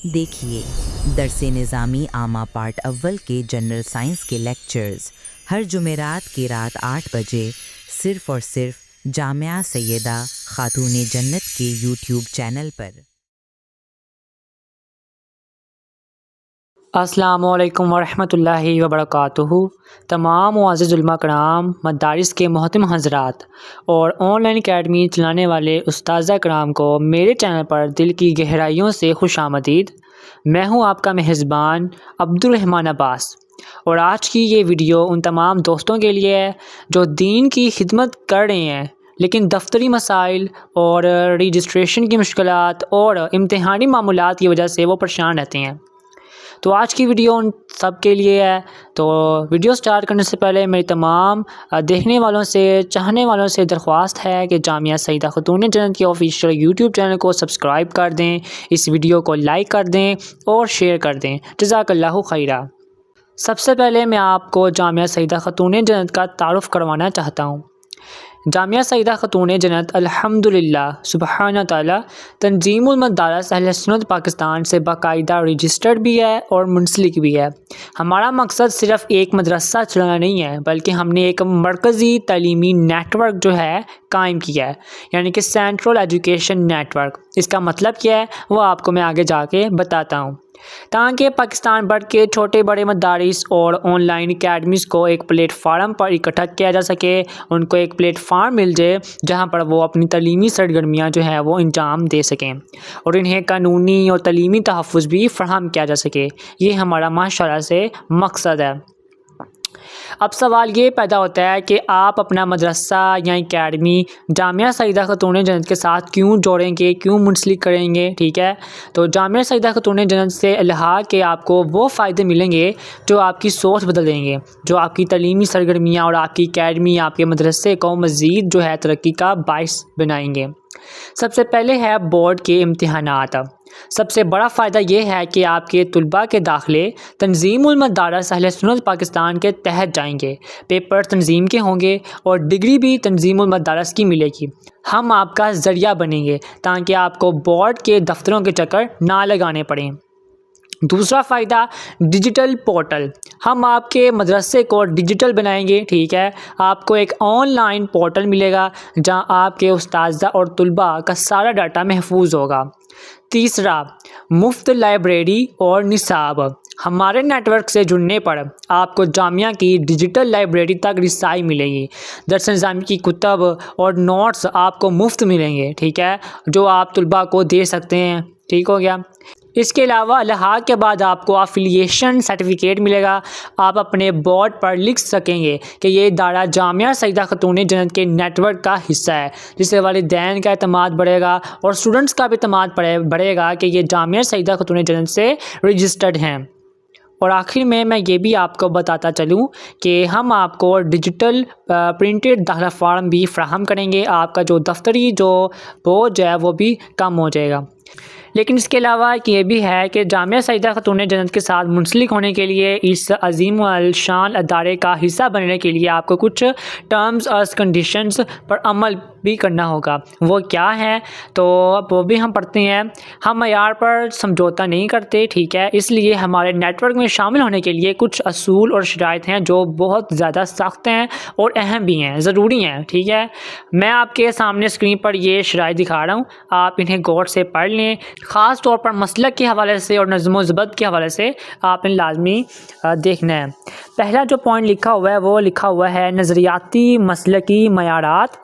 देखिए, दरसे निज़ामी आमा पार्ट अव्वल के जनरल साइंस के लेक्चर्स हर जुमेरात की रात 8 बजे सिर्फ़ और सिर्फ जामिया सैयदा खातून जन्नत के यूट्यूब चैनल पर। अस्सलामुअलैकुम वरहमतुल्लाहि वबरकातुहू। तमाम मुअज़्ज़िज़ उलमा कराम, मदारिस के मोहतरम हज़रात और ऑनलाइन अकेडमी चलाने वाले उस्ताज़ा कराम को मेरे चैनल पर दिल की गहराइयों से खुशामदीद। मैं हूं आपका मेज़बान अब्दुर्रहमान अब्बास और आज की ये वीडियो उन तमाम दोस्तों के लिए है जो दीन की खिदमत कर रहे हैं लेकिन दफ्तरी मसाइल और रजिस्ट्रेशन की मुश्किलात और इम्तिहानी मामूलात की वजह से वो परेशान रहते हैं। तो आज की वीडियो उन सब के लिए है। तो वीडियो स्टार्ट करने से पहले मेरी तमाम देखने वालों से, चाहने वालों से दरख्वास्त है कि जामिया सईदा खातून जन्नत के ऑफिशियल यूट्यूब चैनल को सब्सक्राइब कर दें, इस वीडियो को लाइक कर दें और शेयर कर दें। जज़ाकल्लाहु खैरा। सबसे पहले मैं आपको जामिया सईदा खातून जन्नत का तारुफ़ करवाना चाहता हूँ। जामिया सईदा खातून जन्नत अल्हम्दुलिल्लाह सुबहान ताला तंजीमुल मदारिस अहले सुन्नत पाकिस्तान से बाकायदा रजिस्टर्ड भी है और मुंसलिक भी है। हमारा मकसद सिर्फ़ एक मदरसा चलाना नहीं है बल्कि हमने एक मरकज़ी तालीमी नेटवर्क जो है कायम किया है, यानी कि सेंट्रल एजुकेशन नेटवर्क। इसका मतलब क्या है वो आपको मैं आगे जाके बताता हूँ, ताकि पाकिस्तान भर के छोटे बड़े मदारिस और ऑनलाइन अकेडमीज़ को एक प्लेटफार्म पर इकट्ठा किया जा सके, उनको एक प्लेटफार्म मिल जाए जहां पर वो अपनी तलीमी सरगर्मियां जो है वो अंजाम दे सकें और इन्हें कानूनी और तलीमी तहफ़्फ़ुज़ भी फ़राहम किया जा सके। ये हमारा माशाअल्लाह से मकसद है। अब सवाल ये पैदा होता है कि आप अपना मदरसा या एकेडमी जामिया सईदा खातून जन्नत के साथ क्यों जोड़ेंगे, क्यों मुंसलिक करेंगे। ठीक है, तो जामिया सईदा खातून जन्नत से इल्हाक़ के आपको वो फ़ायदे मिलेंगे जो आपकी सोच बदल देंगे, जो आपकी तलीमी सरगर्मियाँ और आपकी एकेडमी, आपके मदरसे को मज़ीद जो है तरक्की का बाइस बनाएंगे। सबसे पहले है बोर्ड के इम्तिहानात। सबसे बड़ा फ़ायदा ये है कि आपके तुलबा के दाखिले तंजीमुल मदारिस अहले सुन्नत पाकिस्तान के तहत जाएंगे, पेपर तंजीम के होंगे और डिग्री भी तंजीमुल मदारिस की मिलेगी। हम आपका ज़रिया बनेंगे ताकि आपको बोर्ड के दफ्तरों के चक्कर ना लगाने पड़ें। दूसरा फ़ायदा डिजिटल पोर्टल। हम आपके मदरसे को डिजिटल बनाएंगे। ठीक है, आपको एक ऑनलाइन पोर्टल मिलेगा जहां आपके उस्ताज़ा और तुलबा का सारा डाटा महफूज होगा। तीसरा, मुफ्त लाइब्रेरी और निसाब। हमारे नेटवर्क से जुड़ने पर आपको जामिया की डिजिटल लाइब्रेरी तक रिसाई मिलेगी। दरस निज़ामी की कुतब और नोट्स आपको मुफ्त मिलेंगे। ठीक है, जो आप तुलबा को दे सकते हैं। ठीक हो गया। इसके अलावा इल्हाक़ के बाद आपको अफिलिएशन सर्टिफिकेट मिलेगा। आप अपने बोर्ड पर लिख सकेंगे कि ये इदारा जामिया सईदा खातून जन्नत के नेटवर्क का हिस्सा है, जिससे वालिदैन का एतमाद बढ़ेगा और स्टूडेंट्स का भी एतमाद बढ़ेगा कि ये जामिया सईदा खातून जन्नत से रजिस्टर्ड हैं। और आखिर में मैं ये भी आपको बताता चलूँ कि हम आपको डिजिटल प्रिंटेड दाखिला फार्म भी फ़राहम करेंगे। आपका जो दफ्तरी जो बोझ है वो भी कम हो जाएगा। लेकिन इसके अलावा ये भी है कि जामिया सईदा खातून जन्नत के साथ मुंसलिक होने के लिए, इस अज़ीम अल शान अदारे का हिस्सा बनने के लिए आपको कुछ टर्म्स और कंडीशंस पर अमल भी करना होगा। वो क्या है तो वो भी हम पढ़ते हैं। हम मयार पर समझौता नहीं करते। ठीक है, इसलिए हमारे नेटवर्क में शामिल होने के लिए कुछ असूल और शराइत हैं जो बहुत ज़्यादा सख्त हैं और अहम भी हैं, ज़रूरी हैं। ठीक है, मैं आपके सामने स्क्रीन पर ये शराइत दिखा रहा हूँ, आप इन्हें गौर से पढ़ लें। ख़ास तौर पर मसलक के हवाले से और नज़्म व ज़ब्त के हवाले से आपने लाजमी देखना है। पहला जो पॉइंट लिखा हुआ है वो लिखा हुआ है नज़रियाती मसलकी मयारात।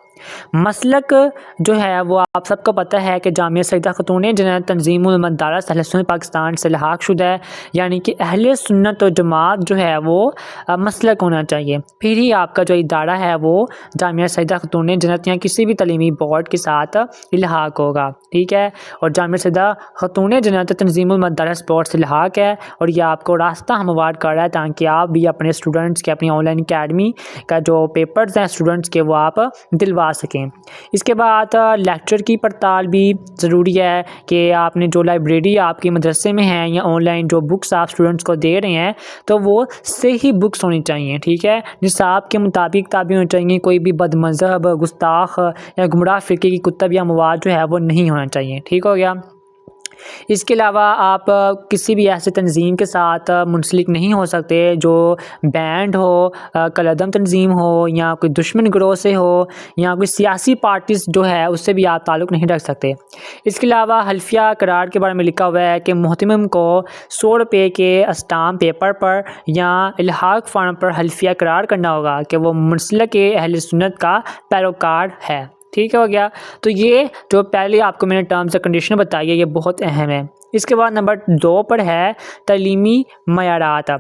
मसलक जो है वो आप सबको पता है कि जामिया सईदा खातून जन्नत तंजीमुल मदारिस अहले सुन्नत पाकिस्तान से इल्हाक़ शुदा है, यानी कि अहले सुन्नत और जमात जो है वो मसलक होना चाहिए। फिर ही आपका जो इदारा है वो जामिया सईदा खातून जन्नत या किसी भी तलीमी बोर्ड के साथ इल्हाक़ होगा। ठीक है, और जामिया सईदा खातून जन्नत तंजीमुल मदारिस बोर्ड से इल्हाक़ है और यह आपको रास्ता हमवार कर रहा है ताकि आप भी अपने स्टूडेंट्स के, अपनी ऑनलाइन अकेडमी का जो पेपर्स हैं स्टूडेंट्स के, वो आप दिलवा सकें। इसके बाद लेक्चर की पड़ताल भी ज़रूरी है कि आपने जो लाइब्रेरी आपके मदरसे में है या ऑनलाइन जो बुक्स आप स्टूडेंट्स को दे रहे हैं तो वो सही बुक्स होनी चाहिए। ठीक है, निसाब के मुताबिक किताबें होनी चाहिए। कोई भी बदमज़हब, गुस्ताख या गुमराह फ़िरके की कुतब या मवाद जो है वो नहीं होना चाहिए। ठीक हो गया। इसके अलावा आप किसी भी ऐसे तंजीम के साथ मुंसलिक नहीं हो सकते जो बैंड हो, कलअदम तंजीम हो, या कोई दुश्मन गिरोह से हो, या कोई सियासी पार्टीज जो है उससे भी आप ताल्लुक़ नहीं रख सकते। इसके अलावा हल्फिया करार के बारे में लिखा हुआ है कि मुहतमिम को 100 रुपये के स्टाम्प पेपर पर या इल्हाक फार्म पर हल्फिया करार करना होगा कि वो मुंसलिक अहले सुन्नत का पैरोकार है। ठीक हो गया। तो ये जो पहले आपको मैंने टर्म्स एंड कंडीशन बताई है ये बहुत अहम है। इसके बाद नंबर 2 पर है तलीमी मयारात।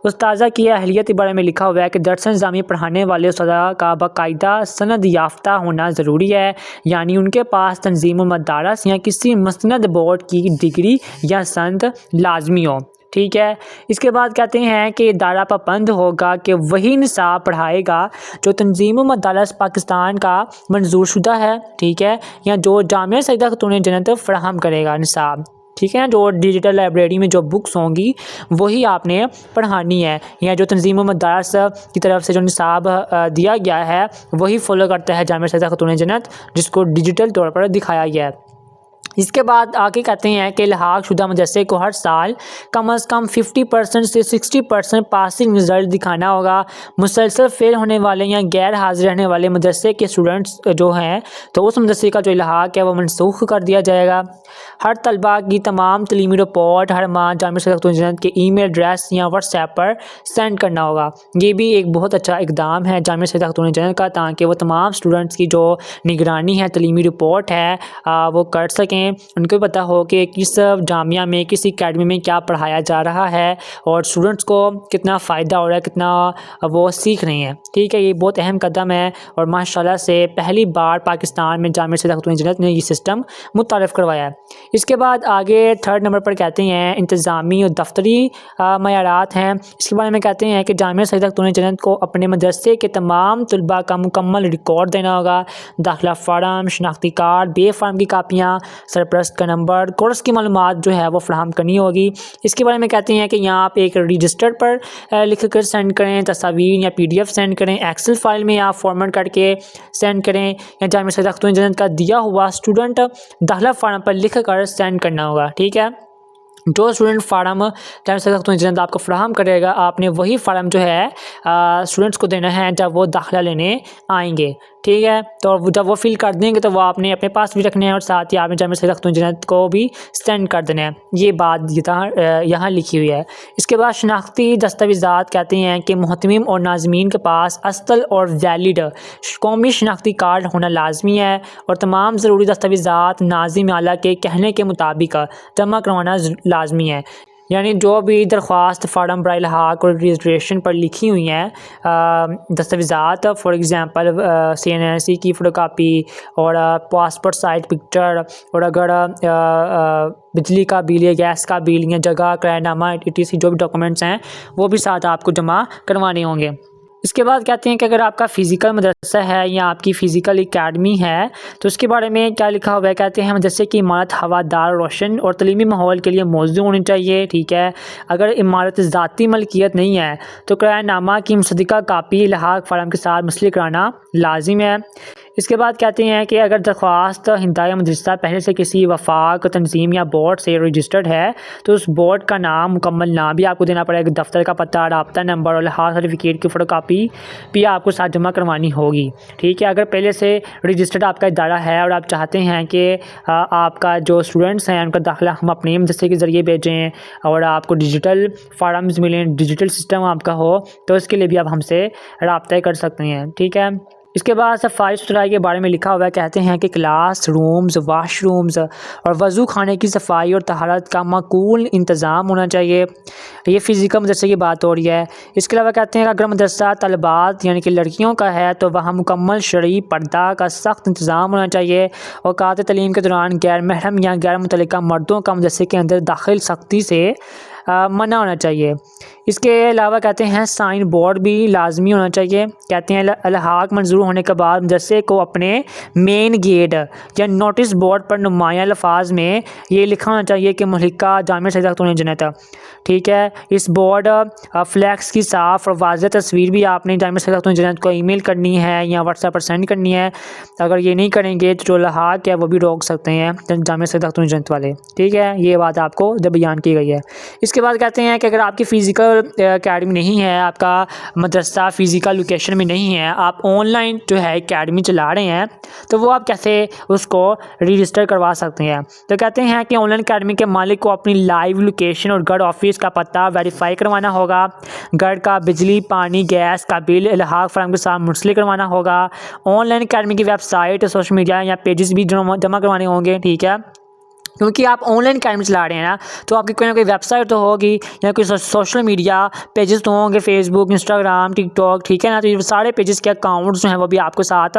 उस्ताज़ा की अहलियत के बारे में लिखा हुआ है कि दर्स निज़ामी पढ़ाने वाले उस्ताज़ा का बाकायदा सनद याफ्ता होना ज़रूरी है, यानी उनके पास तंजीम मदारस या किसी मसनद बोर्ड की डिग्री या सनद लाजमी हो। ठीक है। इसके बाद कहते हैं कि इदारा पाबंद होगा कि वही निसाब पढ़ाएगा जो तंजीम मदारस पाकिस्तान का मंजूर शुदा है। ठीक है। या जो जामिया सईदा खातून जन्नत फराहम करेगा निसाब। ठीक है। जो डिजिटल लाइब्रेरी में जो बुक्स होंगी वही आपने पढ़ानी है, या जो तंजीम मदारस की तरफ से जो निसाब दिया गया है वही फॉलो करता है जामिया सईदा खातून जन्नत, जिसको डिजिटल तौर पर दिखाया गया है। इसके बाद आगे कहते हैं कि इल्हाक शुदा मदरसे को हर साल कम अज़ कम 50% से 60% पासिंग रिज़ल्ट दिखाना होगा। मुसलसल फेल होने वाले या गैर हाजिर रहने वाले मदरसे के स्टूडेंट्स जो हैं तो उस मदरसे का जो इल्हाक है वो मनसूख कर दिया जाएगा। हर तलबा की तमाम तलीमी रिपोर्ट हर माह जामिया सईदा खातून जन्नत के ईमेल एड्रेस या व्हाट्सएप पर सेंड करना होगा। ये भी एक बहुत अच्छा इकदाम है जामिया सईदा खातून जन्नत का, ताकि वो तमाम स्टूडेंट्स की जो निगरानी है, तलीमी रिपोर्ट है वो कर सकें। उनको पता हो कि किस जामिया में, किस एकेडमी में क्या पढ़ाया जा रहा है और स्टूडेंट्स को कितना फ़ायदा हो रहा है, कितना वो सीख रहे हैं। ठीक है। ये बहुत अहम कदम है और माशाल्लाह से पहली बार पाकिस्तान में जामिया सईदा खातून जन्नत ने ये सिस्टम मुतारिफ़ करवाया है। इसके बाद आगे 3rd नंबर पर कहते हैं इंतज़ामी और दफ्तरी मयारात हैं। इसके बारे में कहते हैं कि जामिया सईदा खातून जन्नत को अपने मदरसे के तमाम तलबा का मुकम्मल रिकॉर्ड देना होगा। दाखिला फार्म, शनाख्ती कार्ड, बे फार्म की कापियाँ, सरप्रस्त का नंबर, कोर्स की मालूमात जो है वो फराहम करनी होगी। इसके बारे में कहते हैं कि यहाँ आप एक रजिस्टर पर लिख कर सेंड करें, तस्वीर या PDF सेंड करें, एक्सेल फाइल में आप फॉर्मेट करके सेंड करें, या जामिया सईदा खातून जन्नत का दिया हुआ स्टूडेंट दाखिला फार्म पर लिख कर सेंड करना होगा। ठीक है। जो स्टूडेंट फार्म जामिया सईदा खातून जन्नत आपको फराहम करेगा, आपने वही फार्म जो है स्टूडेंट्स को देना है जब वो दाखिला लेने आएंगे। ठीक है। तो जब वो फिल कर देंगे तो वो आपने अपने पास भी रखने हैं और साथ ही आपने जामिया सईदा खातून जन्नत को भी सेंड कर देना है। ये बात यहाँ लिखी हुई है। इसके बाद शनाख्ती दस्तावेज़ात कहते हैं कि मुहतमिम और नाज़मीन के पास असल और वैलिड कौमी शनाख्ती कार्ड होना लाजमी है और तमाम ज़रूरी दस्तावेज़ात नाज़िम आला के कहने के मुताबिक जमा करवाना लाजमी है। यानी जो भी दरख्वास्त फार्म बराए इल्हाक और रजिस्ट्रेशन पर लिखी हुई हैं दस्तावेज़ात, फॉर एग्ज़ाम्पल CNSE की फ़ोटोकॉपी और पासपोर्ट साइज पिक्चर, और अगर बिजली का बिल या गैस का बिल या जगह किरायानामा ETC जो भी डॉक्यूमेंट्स हैं वो भी साथ आपको जमा करवाने होंगे। इसके बाद कहते हैं कि अगर आपका फ़िज़िकल मदरसा है या आपकी फ़िज़िकल एकेडमी है तो उसके बारे में क्या लिखा हुआ है। कहते हैं मदरसे की इमारत हवादार, रोशन और तलीमी माहौल के लिए मौजूद होनी चाहिए। ठीक है। अगर इमारत ज़ाती मलकियत नहीं है तो किरायानामा की मुसद्दिक़ा कापी इल्हाक फार्म के साथ मुंसलिक कराना लाजिम है। इसके बाद कहते हैं कि अगर दरख्वास्त हिंदाया मदरसा पहले से किसी वफाक, तंजीम या बोर्ड से रजिस्टर्ड है तो उस बोर्ड का नाम, मुकम्मल नाम भी आपको देना पड़ेगा, दफ्तर का पता, राब्ता नंबर और इल्हाक सर्टिफिकेट की फ़ोटोकॉपी भी आपको साथ जमा करवानी होगी। ठीक है। अगर पहले से रजिस्टर्ड आपका इदारा है और आप चाहते हैं कि आपका जो स्टूडेंट्स हैं उनका दाखिला हम अपने मदरसे के ज़रिए भेजें और आपको डिजिटल फार्म्स मिलें, डिजिटल सिस्टम आपका हो, तो इसके लिए भी आप हमसे रब्ता कर सकते हैं। ठीक है। इसके बाद सफाई सुथराई के बारे में लिखा हुआ है। कहते हैं कि क्लास रूम्स, वाशरूम्स और वज़ू खाने की सफाई और तहारत का माकूल इंतज़ाम होना चाहिए। ये फ़िज़िकल मदरसे की बात हो रही है। इसके अलावा कहते हैं कि अगर मदरसा तलबात यानी कि लड़कियों का है तो वहाँ मुकम्मल शरई पर्दा का सख्त इंतज़ाम होना चाहिए। औकात तलीम के दौरान गैर महरम या गैर मुतल्लिका मर्दों का मदरसे के अंदर दाखिल सख्ती से मना होना चाहिए। इसके अलावा कहते हैं साइन बोर्ड भी लाजमी होना चाहिए। कहते हैं अलहाक मंजूर होने के बाद मदरसे को अपने मेन गेट या नोटिस बोर्ड पर नुमाया अल्फाज में ये लिखा होना चाहिए कि मुल्लिका जामिया सैयदा खातून जन्नत। ठीक है, इस बोर्ड फ्लैक्स की साफ़ और वाज़ेह तस्वीर भी आपने जामिया सैयदा खातून जन्नत को ईमेल करनी है या व्हाट्सएप पर सेंड करनी है। अगर ये नहीं करेंगे तो जो अलहाक है वो भी रोक सकते हैं जामिया सैयदा खातून जन्नत वाले। ठीक है, ये बात आपको जब बयान की गई है। इसके बाद कहते हैं कि अगर आपकी फ़िज़िकल एकेडमी नहीं है, आपका मदरसा फ़िज़िकल लोकेशन में नहीं है, आप ऑनलाइन जो है एकेडमी चला रहे हैं, तो वो आप कैसे उसको रजिस्टर करवा सकते हैं। तो कहते हैं कि ऑनलाइन एकेडमी के मालिक को अपनी लाइव लोकेशन और घर ऑफिस का पता वेरीफाई करवाना होगा। घर का बिजली पानी गैस का बिल अलहाक फर्म के साथ मुंसलिक करवाना होगा। ऑनलाइन एकेडमी की वेबसाइट सोशल मीडिया या पेजेस भी जमा करवाने होंगे। ठीक है, क्योंकि आप ऑनलाइन एकेडमी चला रहे हैं ना, तो आपकी कोई ना कोई वेबसाइट तो होगी या कोई सोशल मीडिया पेजेस तो होंगे, फेसबुक इंस्टाग्राम टिकटॉक। ठीक है ना, तो ये सारे पेजेस के अकाउंट्स जो हैं वो भी आपको साथ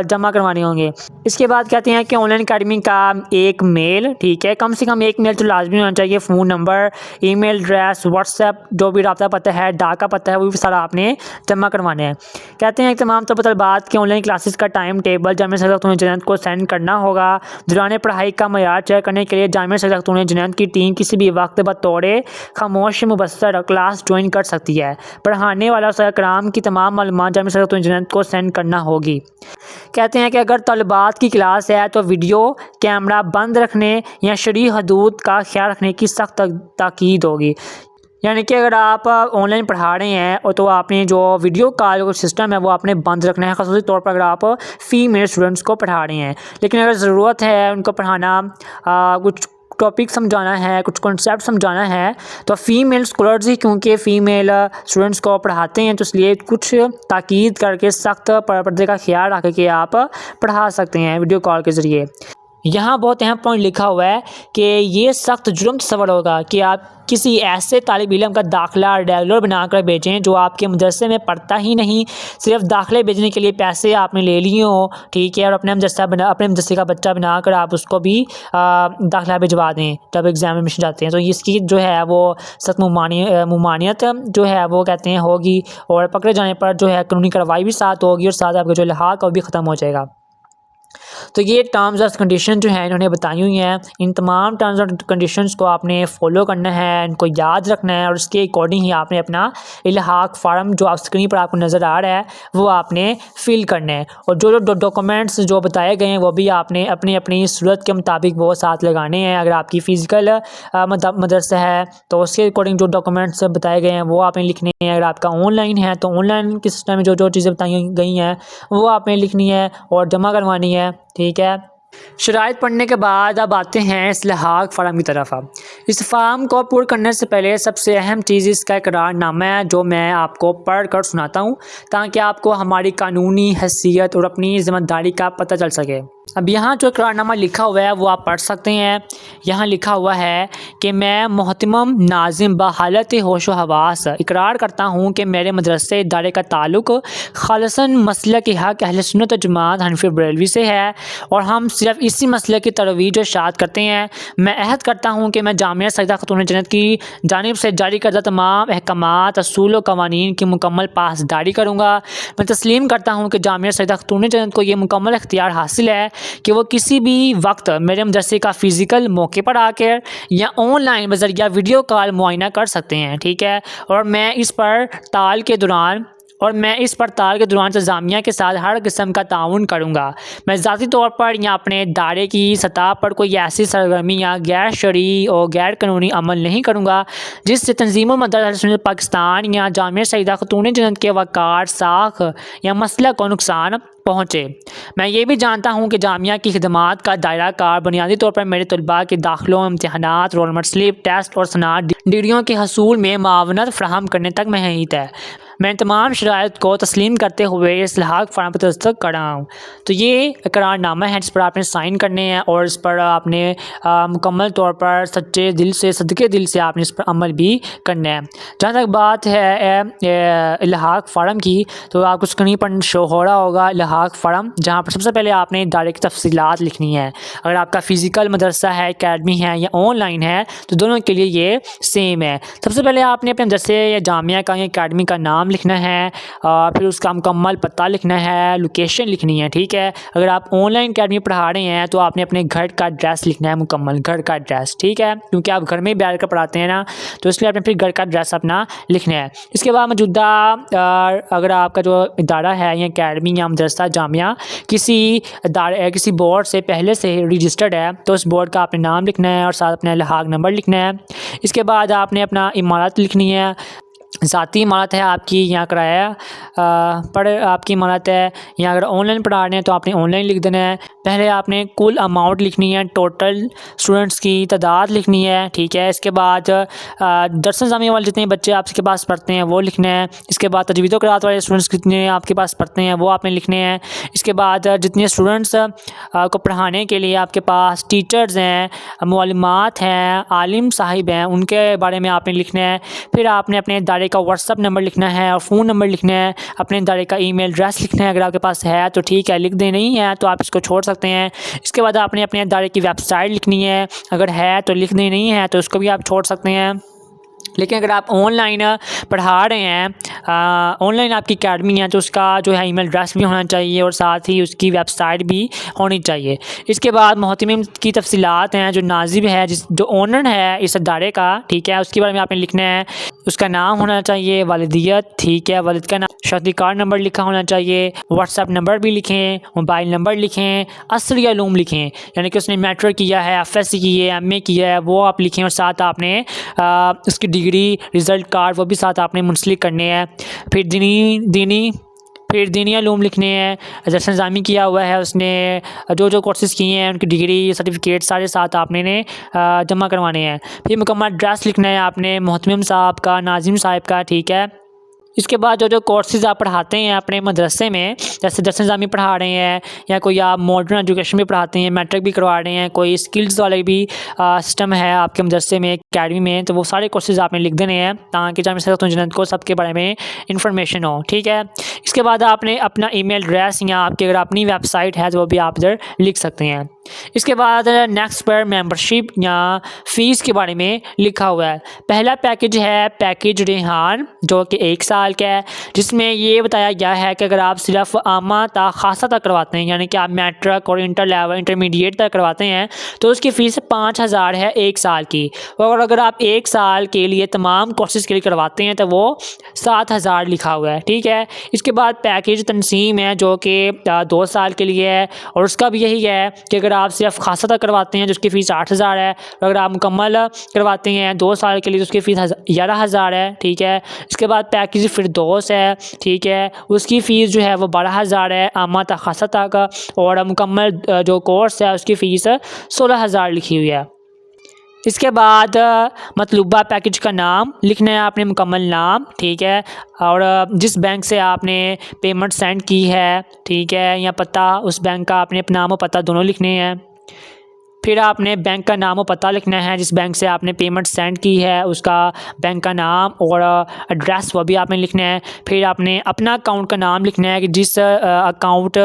जमा करवाने होंगे। इसके बाद कहते हैं कि ऑनलाइन एकेडमी का एक मेल, ठीक है, कम से कम एक मेल तो लाजमी होना चाहिए। Phone number, email address, WhatsApp जो भी रब्ता पता है, डाक का पता है, वो भी सारा आपने जमा करवाना है। कहते हैं कि तमाम तलबात के ऑनलाइन क्लासेस का टाइम टेबल जामिया सैयदा खातून जन्नत को सेंड करना होगा। दौरान पढ़ाई का मयार चेक करने के लिए जामिया सैयदा खातून जन्नत की टीम किसी भी वक्त बतौर खामोश मुबस्सर क्लास ज्वाइन कर सकती है। पढ़ाने वाला कराम की तमाम मालूमात जामिया सैयदा खातून जन्नत को सेंड करना होगी। कहते हैं कि अगर तलबात की क्लास है तो वीडियो कैमरा बंद रखने या शरई हदूद का ख्याल रखने की सख्त ताकीद होगी। यानी कि अगर आप ऑनलाइन पढ़ा रहे हैं और तो आपने जो वीडियो कॉल सिस्टम है वो आपने बंद रखना है, ख़ासतौर तौर पर अगर आप फ़ीमेल स्टूडेंट्स को पढ़ा रहे हैं। लेकिन अगर ज़रूरत है उनको पढ़ाना, कुछ टॉपिक समझाना है, कुछ कॉन्सेप्ट समझाना है, तो फ़ीमेल स्कॉलर्स ही क्योंकि फ़ीमेल स्टूडेंट्स को पढ़ाते हैं, तो इसलिए कुछ ताकीद करके सख्त पर्दे का ख्याल रख के आप पढ़ा सकते हैं वीडियो कॉल के ज़रिए। यहाँ बहुत अहम पॉइंट लिखा हुआ है कि ये सख्त जुर्म तस्वर होगा कि आप किसी ऐसे तालिब इल्म का दाखिला रेगुलर बनाकर भेजें जो आपके मदरसे में पढ़ता ही नहीं, सिर्फ दाखिले भेजने के लिए पैसे आपने ले लिए हो। ठीक है, और अपने मदरसे का बच्चा बनाकर आप उसको भी दाखिला भिजवा दें जब एग्ज़ाम में जाते हैं। तो इसकी जो है वो सख्त मुमानियत जो है वो कहते हैं होगी, और पकड़े जाने पर जो है कानूनी कार्रवाई भी साथ होगी और साथ आपका जो अलहाक वो भी ख़त्म हो जाएगा। तो ये टर्म्स एंड कंडीशन जो है इन्होंने बताई हुई हैं। इन तमाम टर्म्स एंड कंडीशंस को आपने फॉलो करना है, इनको याद रखना है, और उसके अकॉर्डिंग ही आपने अपना इल्हाक फार्म जो आप स्क्रीन पर आपको नज़र आ रहा है वो आपने फिल करना है। और जो डॉक्यूमेंट्स जो बताए गए हैं वो भी आपने अपनी अपनी सूरत के मुताबिक वो साथ लगाने हैं। अगर आपकी फ़िज़िकल मदरसा है तो उसके अकॉर्डिंग जो डॉक्यूमेंट्स बताए गए हैं वो आपने लिखने हैं। अगर आपका ऑनलाइन है तो ऑनलाइन के सिस्टम में जो जो चीज़ें बताई गई हैं वो आपने लिखनी है और जमा करवानी है। ठीक है, शराइत पढ़ने के बाद अब आते हैं इस अलहाक फार्म की तरफ। इस फार्म को पूरा करने से पहले सबसे अहम चीज़ इसका इकरारनामा है जो मैं आपको पढ़ कर सुनाता हूँ ताकि आपको हमारी कानूनी हैसियत और अपनी ज़िम्मेदारी का पता चल सके। अब यहाँ जो इकरारनामा लिखा हुआ है वो आप पढ़ सकते हैं। यहाँ लिखा हुआ है कि मैं मोहतरम नाज़िम बहालत होशो हवास इकरार करता हूँ कि मेरे मदरसे इदारे का ताल्लुक़ खालिसन मसलक के हक़ अहले सुन्नत व जमात हनफी बरेलवी से है और हम सिर्फ इसी मसले की तरवीज और इशाअत करते हैं। मैं अहद करता हूँ कि मैं जामिया सैयदा खातून जन्नत की जानिब से जारी करदा तमाम अहकामात, असूल व कवानीन की मुकम्मल पासदारी करूँगा। मैं तस्लीम करता हूँ कि जामिया सैयदा खातून जन्नत को ये मुकम्मल इख्तियार हासिल है कि वो किसी भी वक्त मेरे मदरसे का फ़िज़िकल मौके पर आकर या ऑनलाइन बज़रिया वीडियो कॉल मुआयना कर सकते हैं। ठीक है, और मैं इस पड़ताल के दौरान इंतज़ामिया के साथ हर किस्म का ताउन करूँगा। मैं ज़ाती तौर पर या अपने दायरे की सतह पर कोई ऐसी सरगर्मी या गैर शरई और गैर कानूनी अमल नहीं करूँगा जिससे तंजीम मदरसा पाकिस्तान या जामिया सैयदा खातून जन्नत के वक़ार, साख या मसलक को नुकसान पहुँचे। मैं ये भी जानता हूँ कि जामिया की खिदमात का दायरा कार बुनियादी तौर पर मेरे तलबा के दाखिलों, इम्तहानात, रोल नंबर स्लिप, टेस्ट और सनात डिग्रियों के हसूल में मावनत फ़राहम करने तक महीत है। मैं तमाम शराइत को तस्लीम करते हुए इस लहाक फार्म पर दस्तखत कर रहा हूँ। तो ये इकरारनामा है जिस पर आपने साइन करने हैं और इस पर आपने मुकम्मल तौर पर सच्चे दिल से, सदके दिल से आपने इस पर अमल भी करना है। जहाँ तक बात है लहाक फार्म की, तो आपको स्क्रीन पर शो हो रहा होगा लहाक फार्म, जहाँ पर सबसे पहले आपने इदारे की तफसीलात लिखनी है। अगर आपका फ़िज़िकल मदरसा है, अकेडमी है या ऑनलाइन है, तो दोनों के लिए ये सेम है। सबसे पहले आपने अपने मदरसे या जामिया का या अकेडमी का नाम लिखना है, फिर उसका मुकम्मल पता लिखना है, लोकेशन लिखनी है, ठीक है। अगर आप ऑनलाइन अकेडमी पढ़ा रहे हैं तो आपने अपने घर का एड्रेस लिखना है, मुकम्मल घर का एड्रेस, ठीक है, क्योंकि आप घर में ही बैठ कर पढ़ाते हैं ना, तो इसलिए आपने फिर घर का एड्रेस अपना लिखना है। इसके बाद मौजूदा अगर आपका जो इदारा है या अकेडमी या मदरसा जामिया किसी बोर्ड से पहले से रजिस्टर्ड है, तो उस बोर्ड का आपने नाम लिखना है और साथ अपना लहाक नंबर लिखना है। इसके बाद आपने अपना इमारत लिखनी है, ज़ाती इमारत है आपकी या किराया पर आपकी इमारत है, या अगर ऑनलाइन पढ़ा रहे हैं तो आपने ऑनलाइन लिख देना है। पहले आपने कुल अमाउंट लिखनी है, टोटल स्टूडेंट्स की तादाद लिखनी है, ठीक है। इसके बाद दरस निज़ामी वाले जितने बच्चे आपके पास पढ़ते हैं वो लिखना है। इसके बाद तजवीज़ व क़िराअत वाले स्टूडेंट्स कितने आपके पास पढ़ते हैं वो आपने लिखने हैं। इसके बाद जितने स्टूडेंट्स को पढ़ाने के लिए आपके पास टीचर्स हैं, मुअल्लिमात हैं, आलिम साहिब हैं, उनके बारे में आपने लिखना है। फिर आपने अपने इदारे का व्हाट्सअप नंबर लिखना है और फ़ोन नंबर लिखना है। अपने इदारे का ईमेल एड्रेस लिखना है, अगर आपके पास है तो ठीक है, लिख दे, नहीं है तो आप इसको छोड़ सकते हैं। इसके बाद आपने अपने इदारे की वेबसाइट लिखनी है, अगर है तो लिख दे, नहीं है तो उसको भी आप छोड़ सकते हैं। लेकिन अगर आप ऑनलाइन पढ़ा रहे हैं, ऑनलाइन आपकी अकेडमी है, तो उसका जो है ईमेल एड्रेस भी होना चाहिए और साथ ही उसकी वेबसाइट भी होनी चाहिए। इसके बाद मोहतमिम की तफसीलात हैं, जो नाजिब है, जो ओनर है इस अदारे का, ठीक है, उसके बारे में आपने लिखना है। उसका नाम होना चाहिए, वालिदियत, ठीक है, वालिद का नाम, शादी कार्ड नंबर लिखा होना चाहिए, व्हाट्सअप नंबर भी लिखें, मोबाइल नंबर लिखें, असली अलूम लिखें, यानी कि उसने मैट्रिक किया है, FSC की है, MA किया है, वो आप लिखें और साथ आपने उसकी डिग्री, रिज़ल्ट कार्ड वो भी साथ आपने मुंसलिक करने हैं। फिर दीनी अलूम लिखने हैं, जैसे निज़ामी किया हुआ है उसने, जो कोर्सेज़ किए हैं उनकी डिग्री, सर्टिफिकेट सारे साथ आपने जमा करवाने हैं। फिर मुकम्मल एड्रेस लिखना है आपने मुहतमिम साहब का, नाजिम साहब का, ठीक है। इसके बाद जो कोर्सेज़ आप पढ़ाते हैं अपने मदरसे में, जैसे दरस निज़ामी पढ़ा रहे हैं या कोई आप मॉडर्न एजुकेशन भी पढ़ाते हैं, मैट्रिक भी करवा रहे हैं, कोई स्किल्स वाले भी सिस्टम है आपके मदरसे में, अकेडमी में, तो वो सारे कोर्सेज़ आपने लिख देने हैं ताकि जामिया सैयदा जन्नत को सबके बारे में इंफॉर्मेशन हो, ठीक है। इसके बाद आपने अपना ईमेल एड्रेस या आपकी अगर अपनी वेबसाइट है तो वो भी आप इधर लिख सकते हैं। इसके बाद नेक्स्ट पर मेंबरशिप या फ़ीस के बारे में लिखा हुआ है। पहला पैकेज है पैकेज रेहान, जो कि 1 साल का है, जिसमें ये बताया गया है कि अगर आप सिर्फ आमा ता खासा तक करवाते हैं, यानी कि आप मैट्रिक और इंटर लेवल, इंटरमीडिएट तक करवाते हैं, तो उसकी फ़ीस 5000 है 1 साल की। और अगर आप 1 साल के लिए तमाम कोर्सेज़ के लिए करवाते हैं तो वो 7000 लिखा हुआ है, ठीक है। इसके बाद पैकेज तनसीम है, जो कि 2 साल के लिए है, और उसका भी यही है कि अगर आप सिर्फ खासा तक करवाते हैं जिसकी फ़ीस 8000 है, और अगर आप मुकम्मल करवाते हैं 2 साल के लिए तो उसकी फ़ीस 11000 है, ठीक है। इसके बाद पैकेज फिरदौस है, ठीक है, उसकी फ़ीस जो है वो 12000 है आमा तक खासा तक, और मुकम्मल जो कोर्स है उसकी फ़ीस 16000 लिखी हुई है। इसके बाद मतलूबा पैकेज का नाम लिखना है आपने, मुकम्मल नाम, ठीक है, और जिस बैंक से आपने पेमेंट सेंड की है, ठीक है, या पता, उस बैंक का आपने नाम और पता दोनों लिखने हैं। फिर आपने बैंक का नाम और पता लिखना है, जिस बैंक से आपने पेमेंट सेंड की है उसका बैंक का नाम और एड्रेस वो भी आपने लिखना है। फिर आपने अपना अकाउंट का नाम लिखना है कि जिस अकाउंट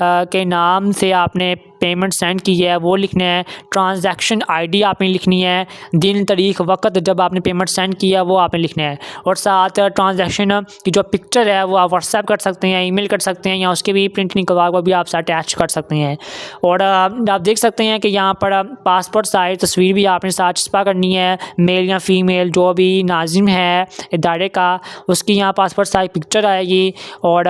के नाम से आपने पेमेंट सेंड की है वो लिखना है। ट्रांजैक्शन आईडी आपने लिखनी है, दिन तारीख वक्त जब आपने पेमेंट सेंड किया वो आपने लिखना है, और साथ ट्रांजैक्शन की जो पिक्चर है वो आप व्हाट्सएप कर सकते हैं, ईमेल कर सकते हैं, या उसके भी प्रिंट निकलवा वो भी आप अटैच कर सकते हैं। और आप देख सकते हैं कि यहाँ पर पासपोर्ट साइज तस्वीर भी आपने साथ छपा करनी है, मेल या फीमेल जो भी नाजिम है इदारे का उसकी यहाँ पासपोर्ट साइज पिक्चर आएगी, और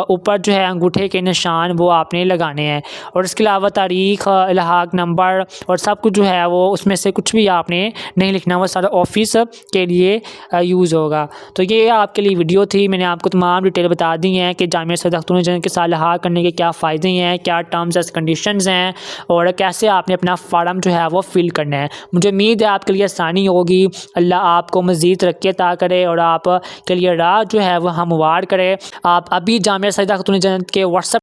ऊपर जो है अंगूठे के निशान वो आपने लगाने हैं। और इसके अलावा तारीख़, इल्हाक नंबर और सब कुछ जो है वो उसमें से कुछ भी आपने नहीं लिखना, वो सारा ऑफिस के लिए यूज़ होगा। तो ये आपके लिए वीडियो थी, मैंने आपको तमाम डिटेल बता दी हैं कि जामिया सैयदा खातून के साथ इल्हाक करने के क्या फ़ायदे हैं, क्या टर्म्स एंड कंडीशंस हैं और कैसे आपने अपना फार्म जो है वो फिल करना है। मुझे उम्मीद है आपके लिए आसानी होगी। अल्लाह आपको मज़ीद तरक्की अता करे और आप के लिए राह जो है वो हमवार करे। आप अभी जामिया सैयदा खातून के व्हाट्सएप